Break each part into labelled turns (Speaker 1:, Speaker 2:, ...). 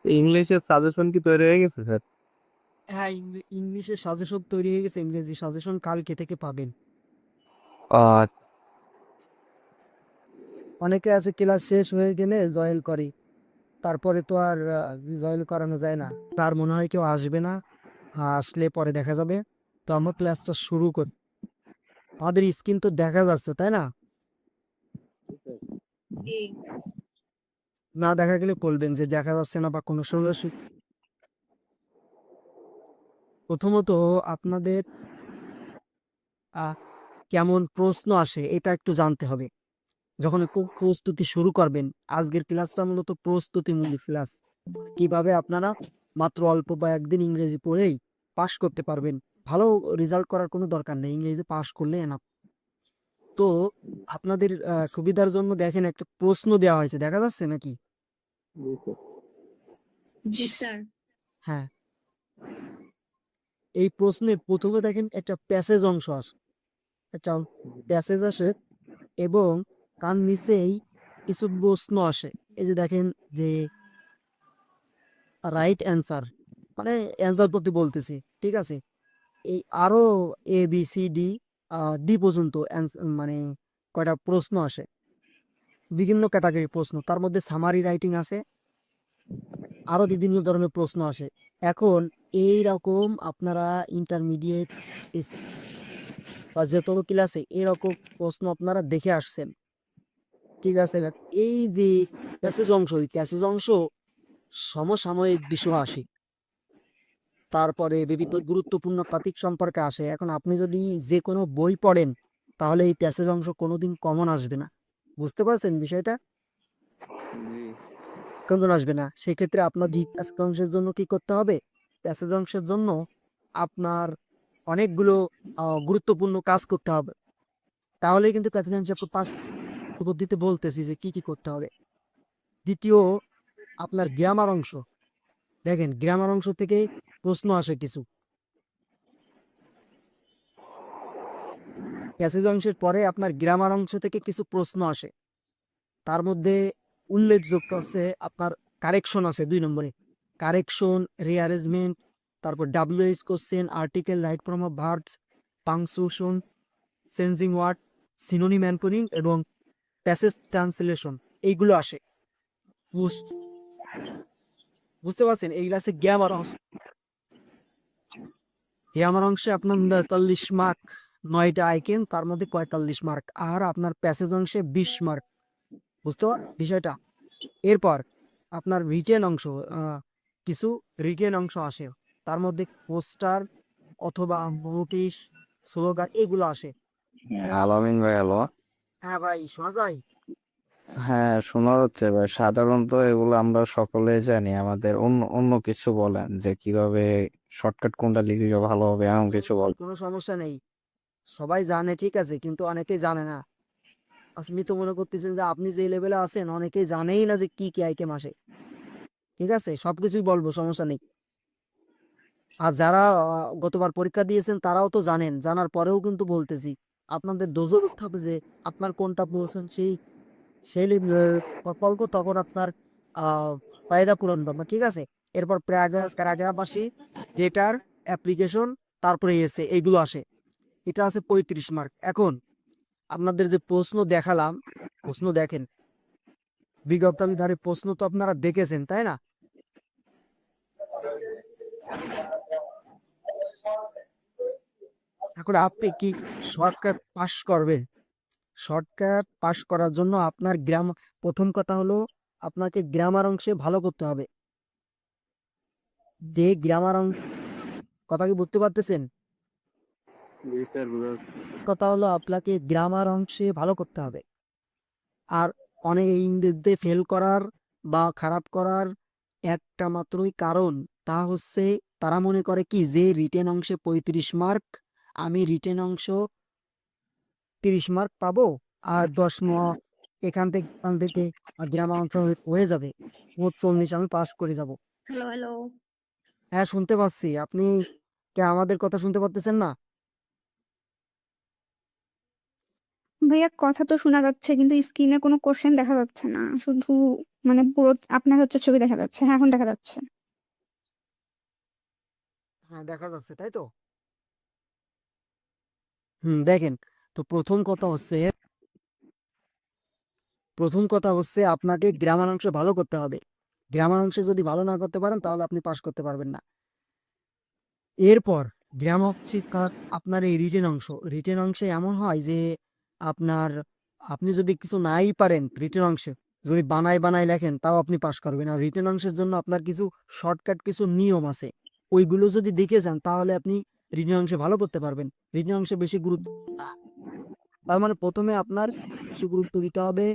Speaker 1: ইংলিশের সাজেশন কি তৈরি হয়ে গেছে স্যার?
Speaker 2: হ্যাঁ, ইংলিশের সাজেশন তৈরি হয়ে গেছে, ইংরেজি সাজেশন কালকে থেকে পাবেন।
Speaker 1: আহ,
Speaker 2: অনেকে আছে ক্লাস শেষ হয়ে গেলে জয়েন করে, তারপরে তো আর জয়েন করানো যায় না। তার মনে হয় কেউ আসবে না, আসলে পরে দেখা যাবে। তো আমার ক্লাসটা শুরু করি। আমাদের স্ক্রিন তো দেখা যাচ্ছে, তাই না? না দেখা গেলে বলবেন যে দেখা যাচ্ছে না বা কোনো সমস্যা। প্রথমত আপনাদের আহ, কেমন প্রশ্ন আসে এটা একটু জানতে হবে যখন প্রস্তুতি শুরু করবেন। আজকের ক্লাসটা মূলত প্রস্তুতিমূলক ক্লাস। কিভাবে আপনারা মাত্র অল্প বা একদিন ইংরেজি পড়েই পাশ করতে পারবেন। ভালো রেজাল্ট করার কোনো দরকার নেই, ইংরেজি পাশ করলে এনাফ। তো আপনাদের সুবিধার জন্য দেখেন একটা প্রশ্ন দেওয়া হয়েছে, দেখা যাচ্ছে নাকি?
Speaker 3: জি স্যার।
Speaker 2: হ্যাঁ, এই প্রশ্নের প্রথমে দেখেন একটা প্যাসেজ অংশ আসে, একটা প্যাসেজ আসে এবং তার নিচেই কিছু প্রশ্ন আসে। এই যে দেখেন যে রাইট অ্যান্সার, মানে অ্যান্সার করতে বলতেছি, ঠিক আছে? এই আরো A B C D D পর্যন্ত মানে কয়টা প্রশ্ন আসে, বিভিন্ন ক্যাটাগরির প্রশ্ন, তার মধ্যে সামারি রাইটিং আছে, আরো বিভিন্ন ধরনের প্রশ্ন আসে। এখন এই রকম আপনারা ইন্টারমিডিয়েট বা যে কোনো ক্লাসে এরকম প্রশ্ন আপনারা দেখে আসছেন, ঠিক আছে? এই যে প্যাসেজ অংশ, এই প্যাসেজ অংশ সমসাময়িক বিষয় আসে, তারপরে বিভিন্ন গুরুত্বপূর্ণ টপিক সম্পর্কে আসে। এখন আপনি যদি যে কোনো বই পড়েন, তাহলে এই প্যাসেজ অংশ কোনোদিন কমন আসবে না। বুঝতে পারছেন বিষয়টা? কমন আসবে না। সেক্ষেত্রে আপনার জি প্যাসেজ অংশের জন্য কি করতে হবে? প্যাসেজ অংশের জন্য আপনার অনেকগুলো গুরুত্বপূর্ণ কাজ করতে হবে। তাহলে কিন্তু প্যাসেজ অংশ পাস পদ্ধতিতে বলতেছি যে কি কি করতে হবে। দ্বিতীয়, আপনার গ্রামার অংশ। দেখেন গ্রামার অংশ থেকে প্রশ্ন আসে কিছু। প্যাসেজ অংশের পরে আপনার গ্রামার অংশ থেকে কিছু প্রশ্ন আসে। তার মধ্যে উল্লেখযোগ্য আছে আপনার কারেকশন আছে 2 নম্বরে। কারেকশন, রিঅ্যারেঞ্জমেন্ট, তারপর WH question, article, right form of verbs, punctuation, changing word, synonym antonym এবং প্যাসেজ ট্রান্সলেশন, এইগুলো আসে। বুঝ- বুঝতে পারছেন? এইগুলো আছে গ্রামার অংশ। গ্রামার অংশে আপনার 43 মার্ক, 9টা আইটেম, তার মধ্যে 45 মার্ক। আর আপনার প্যাসেজ অংশে 20 মার্ক। বুঝতে বিষয়টা? এরপর আপনার রিটেন অংশ, কিছু রিটেন অংশ আসে। তার মধ্যে পোস্টার অথবা নোটিশ, স্লোগান, এগুলো আসে।
Speaker 4: আলামিন ভাই, হ্যালো।
Speaker 2: হ্যাঁ ভাই, শোনা যায়?
Speaker 4: হ্যাঁ, শোনা যাচ্ছে ভাই। সাধারণত এগুলো আমরা সকলেই জানি। আমাদের অন্য অন্য কিছু বলেন যে কিভাবে শর্টকাট কোনটা লিখলে ভালো হবে, এমন কিছু বল।
Speaker 2: কোনো সমস্যা নেই, সবাই জানে, ঠিক আছে, কিন্তু অনেকেই জানে না। আপনি তো মনে করতেছেন যে আপনি যে লেভেলে আছেন অনেকেই জানেই না যে কি কি আইটেম আসে। ঠিক আছে, সবকিছুই বলবো, সমস্যা নেই। আর যারা গতবার পরীক্ষা দিয়েছেন তারাও তো জানেন, জানার পরেও কিন্তু বলতেছি। আপনাদের দোষও করতে হবে যে আপনার কোনটা বলছেন সেই সেই প্রকল্প, তখন আপনার ফায়দা পূরণ পাবো, ঠিক আছে? এরপর প্যারাগ্রাফ প্যারাগ্রাফ আসি, ডেটার অ্যাপ্লিকেশন, তারপরে এসে এইগুলো আসে। এটা আছে 35 মার্ক। এখন আপনাদের যে প্রশ্ন দেখালাম, প্রশ্ন দেখেন, বিগত ধারে প্রশ্ন তো আপনারা দেখেছেন, তাই না? এখন আপনি কি শর্টকাট পাস করবেন? শর্টকাট পাস করার জন্য আপনার প্রথম কথা হলো আপনাকে গ্রামার অংশে ভালো করতে হবে। যে গ্রামার অংশ, কথা কি বুঝতে পারতেছেন?
Speaker 1: জি স্যার, বুঝা যাচ্ছে।
Speaker 2: কথা হলো আপনাকে গ্রামার অংশে ভালো করতে হবে। আর অনেক ইংরেজিতে ফেল করার বা খারাপ করার একটা মাত্রই কারণ, তা হচ্ছে তারা মনে করে কি যে রিটেন অংশে 35 মার্ক, আমি রিটেন অংশ 30 মার্ক পাবো, আর 10 এখান থেকে গ্রামার অংশ হয়ে যাবে, মোট 40 আমি পাস করে যাব।
Speaker 3: Hello, hello.
Speaker 2: হ্যাঁ, শুনতে পাচ্ছি। আপনি কি আমাদের কথা শুনতে পারতেছেন না?
Speaker 3: ভাইয়া কথা তো শোনা যাচ্ছে কিন্তু স্ক্রিনে কোনো কোশ্চেন দেখা যাচ্ছে না, শুধু মানে পুরো আপনার হচ্ছে ছবি দেখা যাচ্ছে, হ্যাঁ এখন দেখা যাচ্ছে।
Speaker 2: হ্যাঁ দেখা যাচ্ছে তাই তো। দেখেন, তো প্রথম কথা হচ্ছে আপনাকে গ্রামার অংশ ভালো করতে হবে। গ্রামার অংশে যদি ভালো না করতে পারেন তাহলে আপনি পাস করতে পারবেন না। এরপর গ্রাম হচ্ছে আপনার এই রিটেন অংশে এমন হয় যে আপনার আপনি যদি কিছু নাই পারেন রিটেন অংশে, যদি বানায় বানায় লেখেন তাও আপনি পাস করবেন। আর রিটেন অংশের জন্য আপনার কিছু শর্টকাট কিছু নিয়ম আছে, ওইগুলো যদি দেখে যান তাহলে আপনি রিটেন অংশে ভালো করতে পারবেন। রিটেন অংশে বেশি গুরুত্ব, তার মানে প্রথমে আপনার কিছু গুরুত্ব দিতে হবে,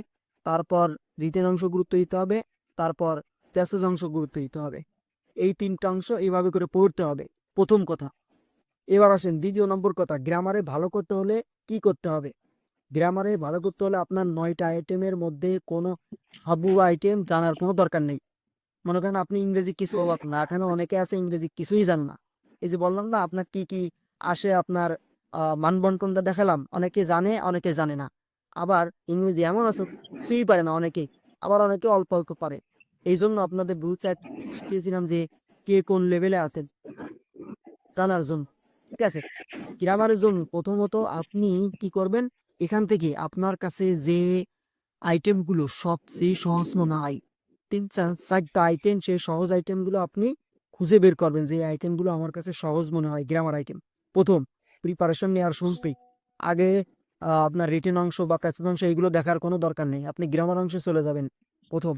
Speaker 2: তারপর রিটেন অংশ গুরুত্ব দিতে হবে, তারপর প্যাসেজ অংশ গুরুত্ব দিতে হবে। এই তিনটা অংশ এইভাবে করে পড়তে হবে, প্রথম কথা। এবার আসেন দ্বিতীয় নম্বর কথা, গ্রামারে ভালো করতে হলে কি করতে হবে। গ্রামারে ভালো করতে হলে আপনার 9টা আইটেমের মধ্যে কোনো সবগুলো আইটেম জানার কোনো দরকার নেই। মনে করেন আপনি ইংরেজি কিছু অবাক না, এখানে অনেকে আছে ইংরেজি কিছুই জানে না। এই যে বললাম না আপনার কি কি আসে, আপনার মানবন্টনটা দেখালাম, অনেকে জানে অনেকে জানে না। আবার ইংরেজি এমন আছে কিছুই পারে না অনেকেই, আবার অনেকে অল্প অল্প পারে। এই জন্য আপনাদের বুঝতে শিখিয়েছিলাম যে কে কোন লেভেলে আছেন জানার জন্য। ঠিক আছে, গ্রামারের জন্য প্রথমত আপনি কি করবেন, এখান থেকে আপনার কাছে যে আইটেমগুলো সবচেয়ে সহজ মনে হয়, 3-4টা আইটেম, সেই সহজ আইটেমগুলো আপনি খুঁজে বের করবেন যে আইটেমগুলো আমার কাছে সহজ মনে হয় গ্রামার আইটেম। প্রথম প্রিপারেশন নেওয়ার শুরুতেই আগে আপনার রিটেন অংশ বা প্যাসেজ অংশ এইগুলো দেখার কোনো দরকার নেই, আপনি গ্রামার অংশে চলে যাবেন। প্রথম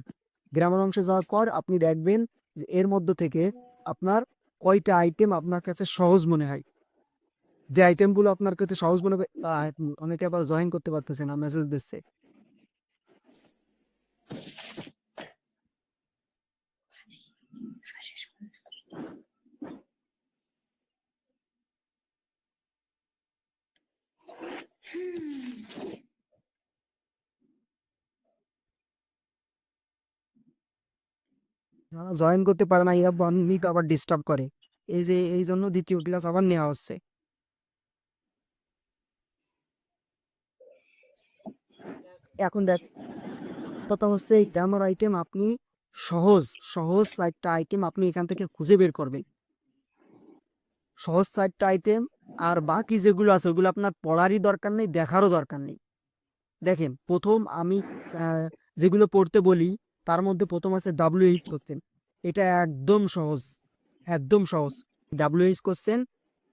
Speaker 2: গ্রামার অংশে যাওয়ার পর আপনি দেখবেন যে এর মধ্যে থেকে আপনার কয়টা আইটেম আপনার কাছে সহজ মনে হয়। যে আইটেমগুলো আপনার কাছে সহজ মনে হবে, অনেকে আবার জয়েন করতে পারতেছে না, মেসেজ দিচ্ছে। যারা জয়েন করতে পারে না এরা বন্ধ তো আবার ডিস্টার্ব করে। এই যে এই জন্য দ্বিতীয় ক্লাস আবার নেওয়া হচ্ছে। এখন দেখ, কথা হচ্ছে এই গ্রামার আইটেম আপনি সহজ সহজ 4টা আইটেম আপনি এখান থেকে খুঁজে বের করবেন। সহজ 4টা আইটেম, আর বাকি যেগুলো আছে ওগুলো আপনার পড়ারই দরকার নেই, দেখারও দরকার নেই। দেখেন প্রথম আমি যেগুলো পড়তে বলি তার মধ্যে প্রথম আছে WH কোশ্চেন। এটা একদম সহজ, একদম সহজ। WH কোশ্চেন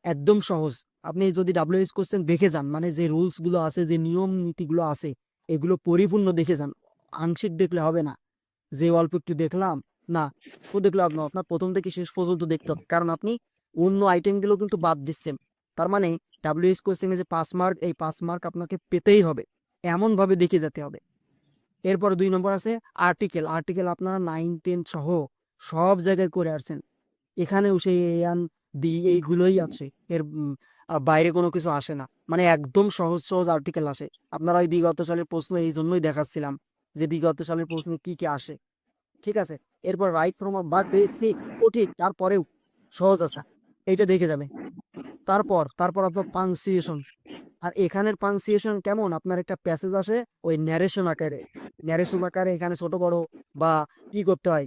Speaker 2: একদম সহজ। আপনি যদি WH কোশ্চেন দেখে যান, মানে যে রুলস গুলো আছে, যে নিয়ম নীতিগুলো আছে, এগুলো পরিপূর্ণ দেখে যান। আংশিক দেখলে হবে না, যে অল্প একটু দেখলাম না, ও দেখলে আপনার প্রথম থেকে শেষ পর্যন্ত দেখতে হবে, কারণ আপনি অন্য আইটেমগুলো কিন্তু বাদ দিচ্ছেন। তার মানে WH কোশ্চেনে যে 5 মার্ক, এই 5 মার্ক আপনাকে পেতেই হবে, এমন ভাবে দেখে যেতে হবে। এরপর 2 নম্বর আছে আর্টিকেল। আর্টিকেল আপনারা 9-10 সহ সব জায়গায় করে আসছেন, এখানেও সেই এন দি এইগুলোই আছে, এর বাইরে কোনো কিছু আসে না। মানে একদম সহজ সহজ আর্টিকেল আসে। আপনারা ওই বিগত সালের প্রশ্ন এই জন্যই দেখাচ্ছিলাম যে বিগত সালের প্রশ্ন কি কি আসে। ঠিক আছে, এরপর রাইট ফ্রম বা ঠিক ও ঠিক, তারপরেও সহজ আছে, এইটা দেখে যাবে। তারপর আপনার পাংচুয়েশন। আর এখানের পাংচুয়েশন কেমন, আপনার একটা প্যাসেজ আসে ওই ন্যারেশন আকারে, এখানে ছোট বড় বা কি করতে হয়,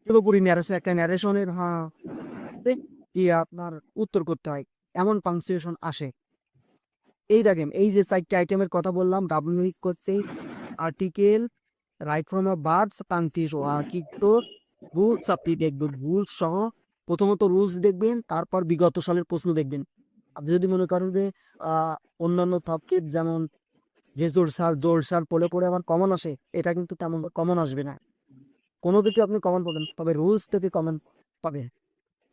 Speaker 2: পুরোপুরি ন্যারেশন, একটা ন্যারেশনের হ্যাঁ কি আপনার উত্তর করতে হয়, এমন পাংচুয়েশন আসে। এই দেখেন এই যে 4টা আইটেমের কথা বললাম, ডাব্লিউ করছে article, write from a bird's, punctuation আর কি তো রুলস আপনি দেখবেন, রুলস সহ। প্রথমত রুলস দেখবেন, তারপর বিগত সালের প্রশ্ন দেখবেন। আপনি যদি মনে করেন যে অন্যান্য টপিক যেমন যে জোরসার পড়ে পড়ে আমার কমন আসে, এটা কিন্তু তেমন কমন আসবে না। কোনো দিকে আপনি কমন পাবেন, তবে রুলস থেকে কমন পাবে।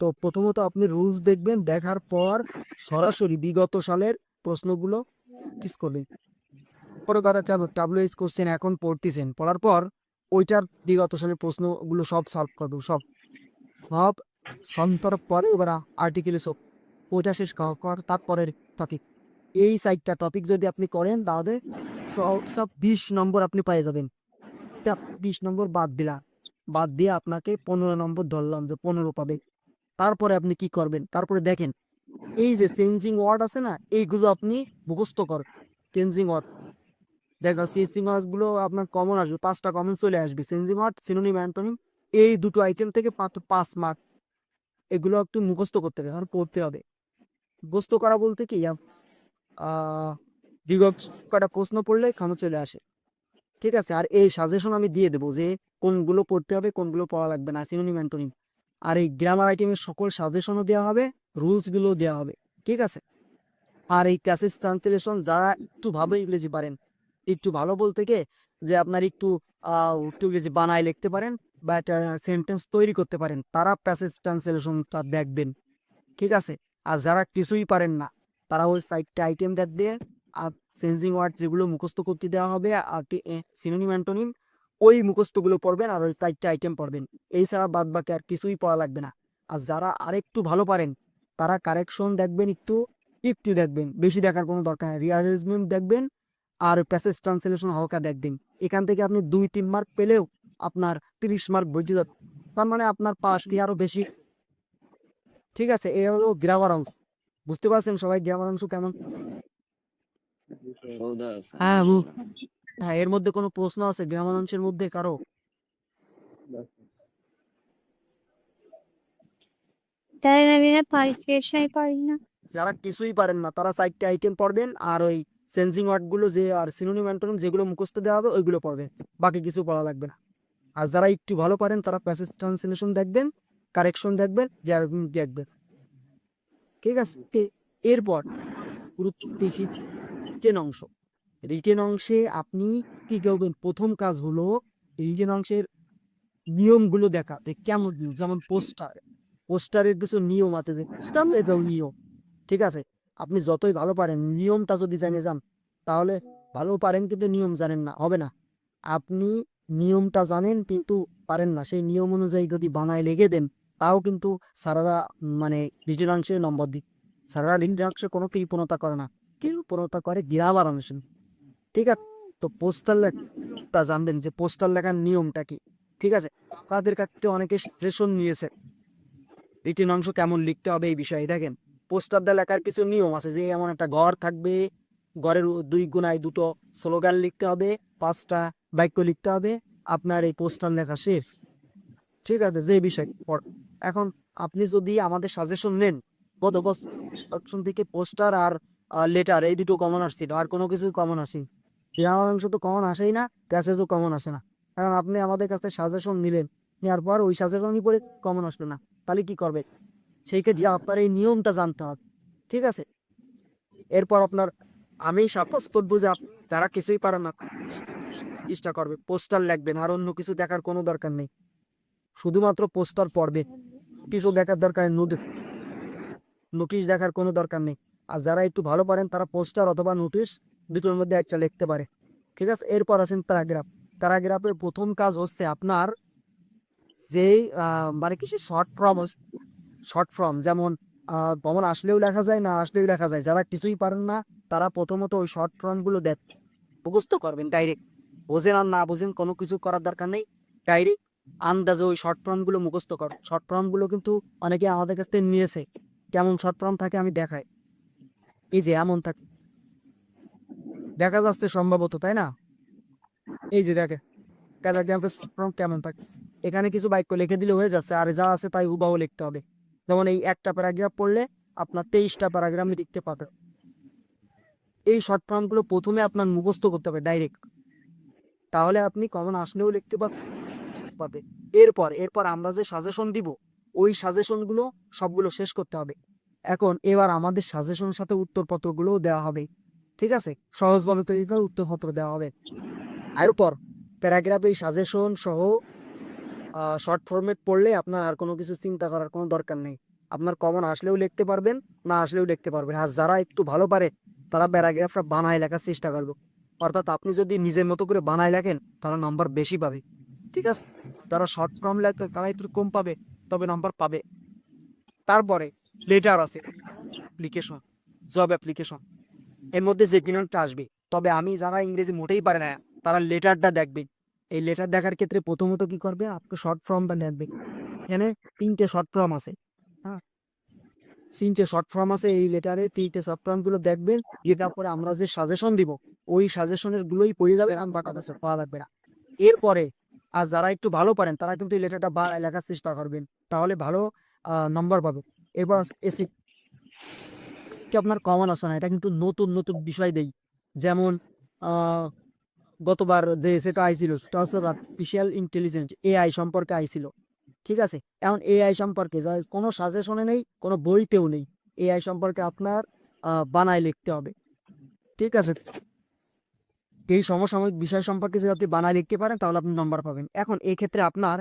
Speaker 2: তো প্রথমত আপনি রুলস দেখবেন, দেখার পর সরাসরি বিগত সালের প্রশ্নগুলো প্র্যাকটিস করবেন। পরে কথা WH কোশ্চেন এখন পড়তেছেন, পড়ার পর ওইটার বিগত সালের প্রশ্নগুলো সব সলভ করবে, সব সব সন্তর পরে এবার আর্টিকেলে সব ওইটা শেষ কর তারপরের টপিক। এই 4টা টপিক যদি আপনি করেন তাহলে সব 20 নম্বর আপনি পেয়ে যাবেন। এটা 20 নম্বর বাদ দিয়ে আপনাকে 15 নম্বর ধরলাম যে 15 পাবে। তারপরে আপনি কি করবেন, তারপরে দেখেন এই যে চেঞ্জিং ওয়ার্ড আছে না, এইগুলো আপনি মুখস্থ কর। চেঞ্জিং ওয়ার্ড দেখো চেঞ্জিং ওয়ার্ডসগুলো আপনার কমন আসবে, 5টা কমন চলে আসবে। চেঞ্জিং ওয়ার্ড, সিনোনিম, অ্যান্টোনিম, এই দুটো আইটেম থেকে মাত্র 5 মার্ক। এগুলো একটু মুখস্থ করতে হবে আর পড়তে হবে। মুখস্থ করা বলতে কি বিগত কটা প্রশ্ন পড়লে খামো চলে আসে। ঠিক আছে, আর এই সাজেশন আমি দিয়ে দেবো যে কোনগুলো পড়তে হবে কোনগুলো পড়া লাগবে না, সিনোনিম অ্যান্টোনিম। আর এই গ্রামার আইটেমের সকল সাজেশনও দেওয়া হবে, রুলসগুলো দেওয়া হবে। ঠিক আছে, আর এই প্যাসেজ ট্রান্সলেশন যারা একটু ভালো ইংরেজি পারেন, একটু ভালো বলতে কে যে আপনার একটু ইংরেজি বানায় লিখতে পারেন বা একটা সেন্টেন্স তৈরি করতে পারেন, তারা প্যাসেজ ট্রান্সলেশনটা দেখবেন। ঠিক আছে, আর যারা কিছুই পারেন না তারা ওই 4টা আইটেম দেখবে, আর চেঞ্জিং ওয়ার্ড যেগুলো মুখস্থ করতে দেওয়া হবে আর সিনোনিম অ্যান্টোনিম ওই মুখস্থগুলো পড়বেন আর ওই 4টা আইটেম পড়বেন। এই ছাড়া বাদ বাকি আর কিছুই পড়া লাগবে না। আর যারা আরেকটু ভালো পারেন তারা কারেকশন দেখবেন, একটু একটু দেখবেন, বেশি দেখার কোনো দরকার নেই। রিঅ্যারেঞ্জমেন্ট দেখবেন আর প্যাসেজ ট্রান্সলেশন হালকা দেখবেন। এখান থেকে আপনি 2-3 মার্ক পেলেও আপনার 30 মার্ক বেঁচে যাবে, তার মানে আপনার পাস কি আরো বেশি। ঠিক আছে, এই হলো গ্রামার অংশ। বুঝতে পারছেন সবাই গ্রামার অংশ কেমন? হ্যাঁ হ্যাঁ, এর মধ্যে কোনো প্রশ্ন আছে গ্রামার অংশের মধ্যে কারো?
Speaker 3: তাই আমি না পারিশেষাই পারি না।
Speaker 2: যারা কিছুই পারেন না তারা 4টা আইটেম পড়বেন আর ওই চেঞ্জিং ওয়ার্ডগুলো যে আর সিনোনিম অ্যান্টোনিম যেগুলো মুখস্থ দেওয়া হবে ওইগুলো পড়বেন, বাকি কিছু পড়া লাগবে না। আর যারা একটু ভালো পারেন তারা প্যাসেজ ট্রান্সলেশন দেখবেন, কারেকশন দেখবেন, দেখবেন। ঠিক আছে, এরপর গুরুত্ব দেখিয়েছি রিটেন অংশ। রিটেন অংশে আপনি কি করবেন? প্রথম কাজ হলো রিটেন অংশের নিয়মগুলো দেখা, যে কেমন নিয়ম, যেমন পোস্টারের কিছু নিয়ম আছে, যে এটাও নিয়ম। ঠিক আছে, আপনি যতই ভালো পারেন নিয়মটা যদি জেনে যান তাহলে ভালো পারেন কিন্তু নিয়ম জানেন না, হবে না। আপনি নিয়মটা জানেন কিন্তু পারেন না, সেই নিয়ম অনুযায়ী যদি বানায় লেগে দেন তাও কিন্তু স্যারেরা মানে রিটেন অংশে নম্বর দিই। স্যারেরা রিটেন অংশে কোনো কৃপণতা করে না, কৃপণতা করে গ্রামার অংশে। ঠিক আছে, তো পোস্টার লেখা জানবেন যে পোস্টার লেখার নিয়মটা কি। ঠিক আছে, তাদের কাছ থেকে অনেকে সাজেশন নিয়েছে রিটেন অংশ কেমন লিখতে হবে এই বিষয়ে। দেখেন, পোস্টারটা লেখার কিছু নিয়ম আছে, যে এমন একটা ঘর থাকবে, ঘরের 2 গুণায় 2টো স্লোগান লিখতে হবে, 5টা বাক্য লিখতে হবে, আপনার এই পোস্টার লেখা শেষ। ঠিক আছে, যে বিষয় এখন আপনি যদি আমাদের সাজেশন নেন, গত বছর থেকে পোস্টার আর লেটার এই দুটো কমন আসছিল, আর কোনো কিছু কমন আসেনি। গ্রামার অংশ তো কমন আসেই না, প্যাসেজও কমন আসে না। কারণ আপনি আমাদের কাছে সাজেশন নিলেন, নেওয়ার পর ওই সাজেশনই পরে কমন আসলো না, তাহলে কি করবে? সেই ক্ষেত্রে আপনার এই নিয়মটা জানতে হবে। ঠিক আছে, এরপর আপনার আমি সাপোজ করবো যে যারা কিছুই পারে না চেষ্টা করবে পোস্টার লিখবেন, আর অন্য কিছু দেখার কোনো দরকার নেই, শুধুমাত্র পোস্টার পড়বে, কিছু দেখার দরকার নেই, নোটিশ দেখার কোনো দরকার নেই। আর যারা একটু ভালো পারেন তারা পোস্টার অথবা নোটিশ দুটোর মধ্যে একটা লিখতে পারে। ঠিক আছে, এরপর আছেন প্যারাগ্রাফ। প্যারাগ্রাফের প্রথম কাজ হচ্ছে আপনার যেই মানে কিছু শর্ট ফর্ম, যেমন কমন আসলেও লেখা যায়, না আসলেও লেখা যায়। যারা কিছুই পারেন না তারা প্রথমত ওই শর্ট ফর্মগুলো মুখস্থ করবেন ডাইরেক্ট। বোঝেন আর না বোঝেন কোনো কিছু করার দরকার নেই, ডাইরেক্ট আন্দাজে ওই শর্ট ফর্মগুলো মুখস্থ কর। শর্ট ফর্মগুলো কিন্তু অনেকে আমাদের কাছ থেকে নিয়েছে। কেমন শর্ট ফর্ম থাকে আমি দেখাই, এই যে এমন থাকে, দেখা যাচ্ছে সম্ভবত, তাই না? এই যে দেখে প্যারাগ্রাফের শর্ট ফর্ম কেমন থাকে, এখানে কিছু বাক্য লিখে দিলে হয়ে যাচ্ছে, আর যা আছে তাই হুবাহু লিখতে হবে। যেমন এই একটা প্যারাগ্রাফ পড়লে আপনার 23টা প্যারাগ্রাফ লিখতে পারবেন। এই শর্ট ফর্মগুলো প্রথমে আপনার মুখস্থ করতে হবে ডাইরেক্ট, তাহলে আপনি কমন আসলেও লিখতে পারবে। এরপর আমরা যে সাজেশন দিব ওই সাজেশনগুলো সবগুলো শেষ করতে হবে। এবার আমাদের সাজেশনের সাথে উত্তরপত্রগুলোও দেওয়া হবে। ঠিক আছে, সহজভাবে তৈরি করে উত্তরপত্র দেওয়া হবে। এরপর প্যারাগ্রাফে সাজেশন সহ শর্ট ফরম্যাট পড়লে আপনার আর কোনো কিছু চিন্তা করার কোনো দরকার নেই। আপনার কমন আসলেও লিখতে পারবেন, না আসলেও লিখতে পারবেন। আর যারা একটু ভালো পারে তারা প্যারাগ্রাফটা বানায় লেখার চেষ্টা করবে, অর্থাৎ আপনি যদি নিজের মতো করে বানায় লেখেন তারা নাম্বার বেশি পাবে। ঠিক আছে, যারা শর্ট ফর্ম লেখে তারা একটু কম পাবে, তবে নাম্বার পাবে। তারপরে লেটার আছে, অ্যাপ্লিকেশন, জব অ্যাপ্লিকেশন, এর মধ্যে যে কিনোটা আসবে। তবে আমি যারা ইংরেজি মোটেই পারে না তারা লেটারটা দেখবে। এই লেটার দেখার ক্ষেত্রে প্রথমত কি করবে, আপনি শর্ট ফর্মটা দেখবে। এখানে 3টে শর্ট ফর্ম আছে, হ্যাঁ, তিনটে শর্ট ফর্ম আছে এই লেটারে, তিনটে শর্ট ফর্ম গুলো দেখবেন, দিয়ে তারপরে আমরা যে সাজেশন দিব ওই সাজেশনের গুলোই পড়ে যাবেন, আর বাঁকা কাছে পাওয়া লাগবে না। এরপরে আর যারা একটু ভালো পারেন তারা কিন্তু এই লেটারটা লেখার চেষ্টা করবেন, তাহলে ভালো নম্বর পাবে। এবার এসি আপনার কমন আসে না, এটা কিন্তু নতুন নতুন বিষয় দেই। যেমন আহ গতবার যে সেটা আইছিল সেটা হচ্ছে আর্টিফিশিয়াল ইন্টেলিজেন্স, এআই সম্পর্কে আইছিল। ঠিক আছে, এখন এআই সম্পর্কে যা কোনো সাজেশনে নেই, কোনো বইতেও নেই। এআই সম্পর্কে আপনার বানায় লিখতে হবে। ঠিক আছে, এই সমসাময়িক বিষয় সম্পর্কে যদি আপনি বানায় লিখতে পারেন তাহলে আপনি নম্বর পাবেন। এখন এই ক্ষেত্রে আপনার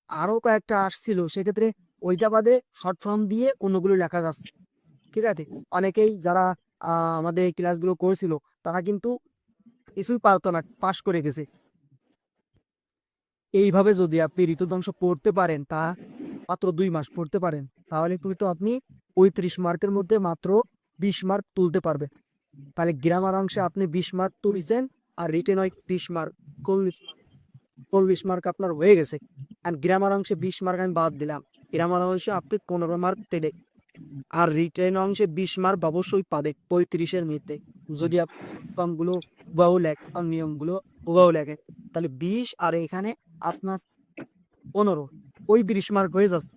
Speaker 2: আরো কয়েকটা আসছিল, সেক্ষেত্রে ওইটা বাদে শর্ট ফর্ম দিয়ে অন্যগুলো লেখা যাচ্ছে। ঠিক আছে, অনেকেই যারা আমাদের এই ক্লাসগুলো করছিল তারা কিন্তু কিছুই পারতো না, পাশ করে গেছে। এইভাবে যদি আপনি ঋতুধ্বংস পড়তে পারেন, তা মাত্র 2 মাস পড়তে পারেন, তাহলে কিন্তু আপনি ওই 30 মার্কের মধ্যে মাত্র 20 মার্ক তুলতে পারবেন। তাহলে গ্রামার অংশে আপনি 20 মার্ক তুলছেন, আর রিটেন হয় 30 মার্ক, 40 মার্ক আপনার হয়ে গেছে। আর গ্রামার অংশে 20 মার্ক আমি বাদ দিলাম, গ্রামার অংশে আপনি 15 মার্ক পেলে, আর রিটেন অংশে 20 মার্ক অবশ্যই পাবে 35-এর মধ্যে, যদি কমগুলো হুবাহু লেখে আর নিয়মগুলো হুবাহু লেখে। তাহলে 20 আর এখানে আপনার 15, ওই 30 মার্ক হয়ে যাচ্ছে।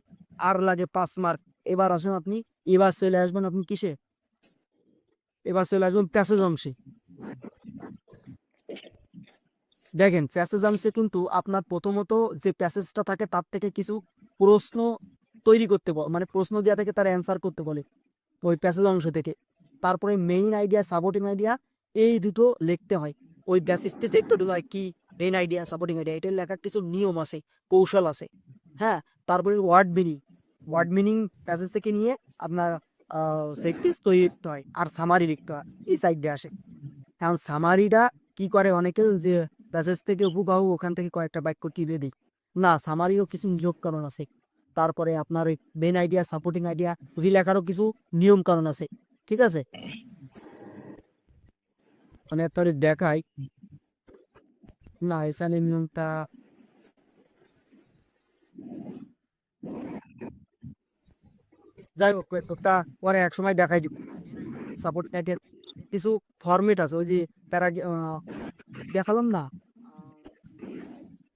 Speaker 2: আর লাগে 5 মার্ক। এবার আসেন আপনি, এবার চলে আসবেন আপনি কিসে, এবার চলে আসবেন প্যাসেজ অংশে। দেখেন প্যাসেজ অংশে কিন্তু আপনার প্রথমত যে প্যাসেজটা থাকে তার থেকে কিছু প্রশ্ন তৈরি করতে মানে প্রশ্ন দেওয়া থেকে তার অ্যান্সার করতে বলে ওই প্যাসেজ অংশ থেকে। তারপরে মেইন আইডিয়া, সাপোর্টিং আইডিয়া, এই দুটো লিখতে হয়। ওই বেসিস একটু হয় কি মেইন আইডিয়া, সাপোর্টিং আইডিয়া, এটা লেখার কিছু নিয়ম আছে, কৌশল আছে। হ্যাঁ, তারপরে ওয়ার্ড মিনিং প্যাসেজ থেকে নিয়ে আপনার সেন্টেন্স তৈরি করতে হয়, আর সামারি লিখতে হয়, এই সাইডে আসে। এখন সামারিটা কি করে অনেকে, যে প্যাসেজ থেকে হুবহু ওখান থেকে কয়েকটা বাক্য টিপে দিই, না, সামারিও কিছু নিয়োগ কারণ আছে। তারপরে আপনার ওই মেন আইডিয়া, সাপোর্টিং আইডিয়া ওই লেখারও কিছু নিয়ম কারণ আছে। ঠিক আছে, মানে তোর দেখাই না এখানে নিয়মটা, যাই হোক কয়েকটা পরে এক সময় দেখাই দিব। সাপোর্ট আইডিয়া কিছু ফরম্যাট আছে, ওই যে তারা দেখালাম না,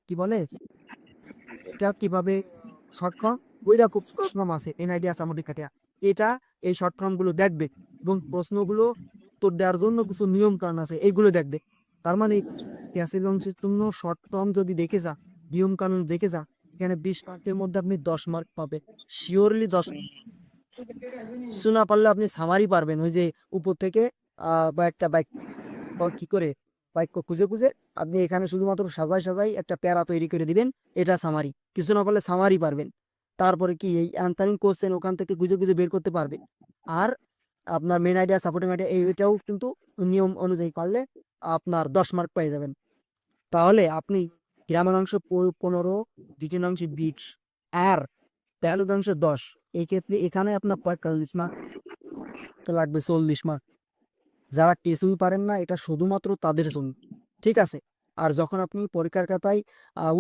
Speaker 2: কি বলে এটা কিভাবে শর্ট ফর্ম, ওইটা খুব শর্ট ফর্ম আছে এনআইডিয়া সামুদ্রিক কাটিয়া। এটা এই শর্ট ফর্ম গুলো দেখবে এবং প্রশ্নগুলো উত্তর দেওয়ার জন্য কিছু নিয়ম কারণ আছে, এইগুলো দেখবে। তার মানে ক্যাসের অংশের জন্য শর্ট ফর্ম যদি দেখে যা, নিয়ম কানুন দেখে যা, এখানে 20 মার্কের মধ্যে আপনি 10 মার্ক পাবে শিওরলি। 10 শোনা পারলে আপনি সামারি পারবেন, ওই যে উপর থেকে বা একটা বাইক কি করে বাক্য খুঁজে খুঁজে আপনি এখানে শুধুমাত্র সাজাই সাজাই একটা প্যারা তৈরি করে দিবেন, এটা সামারি। কিছু না পারলে সামারি পারবেন। তারপরে কি এই অ্যান্সারিং কোশ্চেন ওখান থেকে খুঁজে খুঁজে বের করতে পারবেন। আর আপনার মেন আইডিয়া, সাপোর্টিং আইডিয়া, এইটাও কিন্তু নিয়ম অনুযায়ী পারলে আপনার 10 মার্ক পেয়ে যাবেন। তাহলে আপনি গ্রামের অংশ 15, রিটেন অংশে 20, আর প্যালুদ অংশে 10। এই ক্ষেত্রে এখানে আপনার 45 মার্ক লাগবে, 40 মার্ক। যারা কিছুই পারেন না, এটা শুধুমাত্র তাদের জন্য। ঠিক আছে, আর যখন আপনি পরীক্ষার খাতায়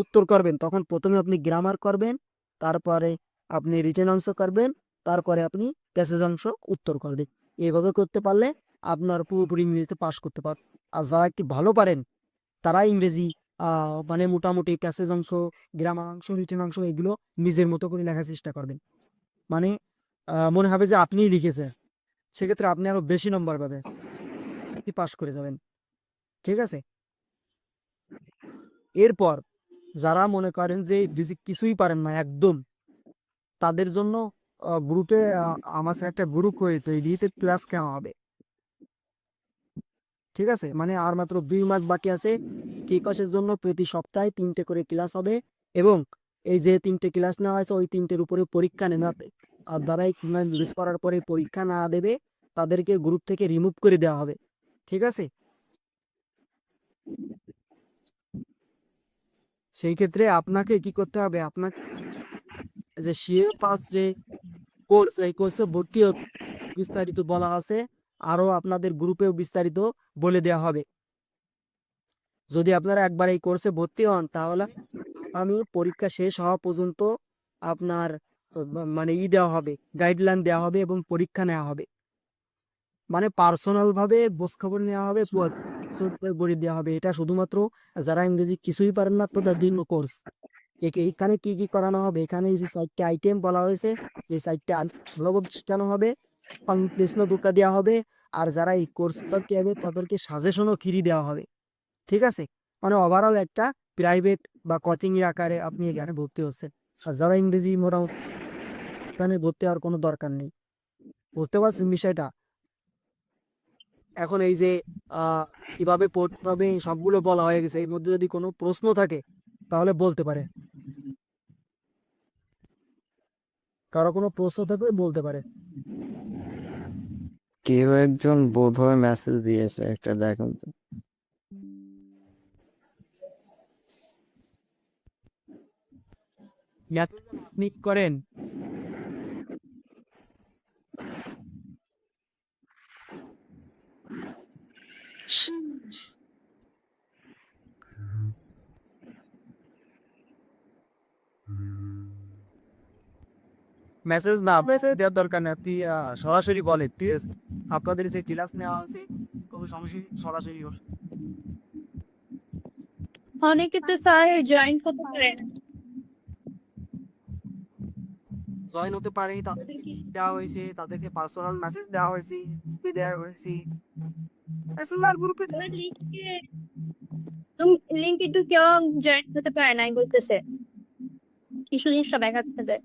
Speaker 2: উত্তর করবেন, তখন প্রথমে আপনি গ্রামার করবেন, তারপরে আপনি রিটেন অংশ করবেন, তারপরে আপনি প্যাসেজ অংশ উত্তর করবেন। এভাবে করতে পারলে আপনার পুরোপুরি ইংরেজিতে পাস করতে পার। আর যারা একটু ভালো পারেন তারা ইংরেজি মানে মোটামুটি প্যাসেজ অংশ, গ্রামার অংশ, রিটেন অংশ এগুলো নিজের মতো করে লেখার চেষ্টা করবেন। মানে মনে হবে যে আপনিই লিখেছেন, সেক্ষেত্রে আপনি আরো বেশি নম্বর পাবেন, আপনি পাস করে যাবেন। ঠিক আছে, এরপর যারা মনে করেন যে কিছুই পারেন না একদম, তাদের জন্য গ্রুপে আমার সাথে একটা গ্রুপ হয়ে তৈরিতে ক্লাস কেমন হবে। ঠিক আছে, মানে আর মাত্র 2 মাস বাকি আছে। টিকসের জন্য প্রতি সপ্তাহে 3টে করে ক্লাস হবে, এবং এই যে 3টে ক্লাস নেওয়া হয়েছে ওই 3টের উপরে পরীক্ষা নেওয়াতে, আর যারাই রিলিজ করার পরে পরীক্ষা না দেবে তাদেরকে গ্রুপ থেকে রিমুভ করে দেওয়া হবে। ঠিক আছে, সেই ক্ষেত্রে আপনাকে কি করতে হবে, আপনার যে সিএ পাস যে কোর্স, এই কোর্সে ভর্তি বিস্তারিত বলা আছে, আরো আপনাদের গ্রুপেও বিস্তারিত বলে দেওয়া হবে। যদি আপনারা একবার এই কোর্সে ভর্তি হন, তাহলে আমি পরীক্ষা শেষ হওয়া পর্যন্ত আপনার মানে দেওয়া হবে, গাইডলাইন দেওয়া হবে এবং পরীক্ষা নেওয়া হবে। মানে পার্সোনাল ভাবে খোঁজ খবর নেওয়া হবে, বলে দেওয়া হবে। এটা শুধুমাত্র যারা ইংরেজি কিছুই পারেন না তাদের জন্য কোর্স। এখানে কি কি করানো হবে, এখানে এই যে 4টা আইটেম বলা হয়েছে, এই 4টা ভালোভাবে শেখানো হবে, প্রশ্ন উত্তর দেওয়া হবে। আর যারা এই কোর্সটা হবে তাদেরকে সাজেশনও ফ্রি দেওয়া হবে, ঠিক আছে? মানে ওভারঅল একটা প্রাইভেট বা কোচিং এর আকারে আপনি এখানে ভর্তি হচ্ছেন। আর যারা ইংরেজি মোটামুটি, এখানে ভর্তি হওয়ার কোনো দরকার নেই। বুঝতে পারছেন বিষয়টা? এখন এই যে কিভাবে পড়তে হবে সবগুলো বলা হয়ে গেছে। এর মধ্যে যদি কোনো প্রশ্ন থাকে তাহলে বলতে পারে, কারো কোনো প্রশ্ন থাকলে বলতে পারে।
Speaker 4: কেউ একজন বোধহয় মেসেজ দিয়েছে, একটা দেখুন তো।
Speaker 2: আপনি করেন মেসেজ না, মেসেজ দেওয়ার দরকার নেই। আপনি সরাসরি বলেন, ঠিক আছে? আপনাদের যে ক্লাস নেওয়া হয়েছে খুব সরাসরি সরাসরি
Speaker 3: অনেকে তো স্যার জয়েন করতে পারে না।
Speaker 2: জয়েন হতে পারেনি, তাদেরকে দেওয়া হয়েছে, তাদেরকে পার্সোনাল মেসেজ দেওয়া হয়েছে, দেওয়া হয়েছে মেসেঞ্জার গ্রুপে।
Speaker 3: তুমি লিঙ্কে একটু কেউ জয়েন হতে পারে নাই বলতেছে, কিছু জিনিসটা দেখাতে যায়।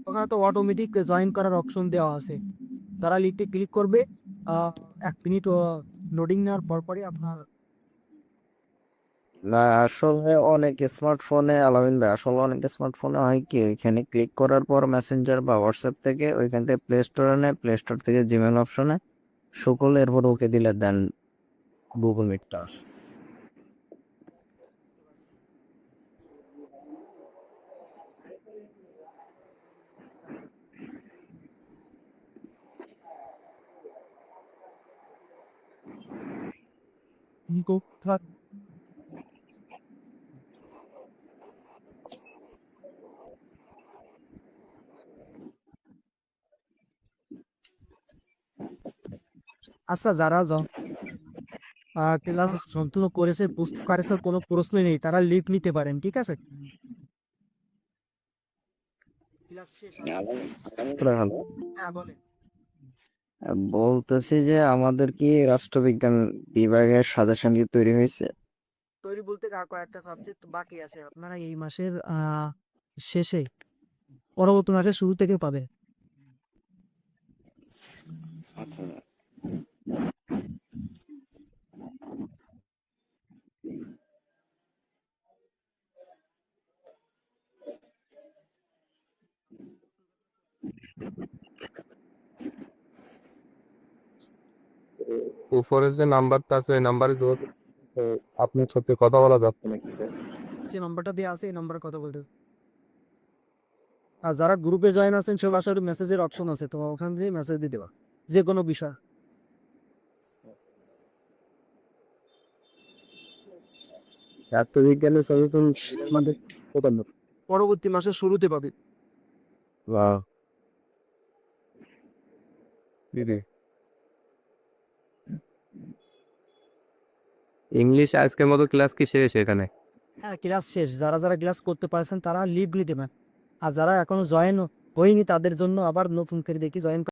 Speaker 2: ওখানে তো অটোমেটিক জয়েন করার অপশন দেওয়া আছে। তারা লিঙ্কে ক্লিক করবে, 1 মিনিট লোডিং নেওয়ার পরপরই আপনার
Speaker 4: না, আসলে অনেক স্মার্টফোনে, আলামিন ভাই, আসলে অনেক স্মার্টফোনে হয় কি, ওইখানে ক্লিক করার পর মেসেঞ্জার বা হোয়াটসঅ্যাপ থেকে ওইখান থেকে প্লে স্টোরে নেয়, প্লে স্টোর থেকে জিমেল অপশনে সকল, এরপর ওকে দিলে দেন গুগল মিটটা আসে।
Speaker 2: আচ্ছা, যারা ক্লাস সম্পূর্ণ করেছে, বুঝতে পারেছে, কোনো প্রশ্ন নেই, তারা লিভ নিতে পারেন, ঠিক আছে? ক্লাস শেষ হ্যাঁ বলেন।
Speaker 4: বলতেছি যে আমাদের কি রাষ্ট্রবিজ্ঞান বিভাগের সাজেশন কি তৈরি হয়েছে?
Speaker 2: তৈরি বলতে কয়েকটা সাবজেক্ট বাকি আছে, আপনারা এই মাসের শেষে, পরবর্তী মাসের শুরু থেকে পাবে।
Speaker 4: আচ্ছা,
Speaker 1: উপরে যে নাম্বারটা আছে এই নাম্বারে আপনার সাথে কথা বলা যাচ্ছে নাকি স্যার?
Speaker 2: যে নম্বরটা দেওয়া আছে এই নম্বরে কথা বলতে হবে। আর যারা গ্রুপে জয়েন আছেন সরাসরি মেসেজের অপশন আছে, তো ওখান থেকে মেসেজ দিয়ে দেবা যে কোনো বিষয়।
Speaker 1: রাষ্ট্রবিজ্ঞানের সচেতন আমাদের প্রধান।
Speaker 2: পরবর্তী মাসের শুরুতে পাবে।
Speaker 1: বাহ, দিদি ইংলিশ আজকের মতো ক্লাস কি শেষ এখানে?
Speaker 2: হ্যাঁ, ক্লাস শেষ। যারা যারা ক্লাস করতে পারছেন তারা লিভ নিতে পারেন। আর যারা এখনো জয়েন হয়নি তাদের জন্য আবার নতুন করে দেখি জয়েন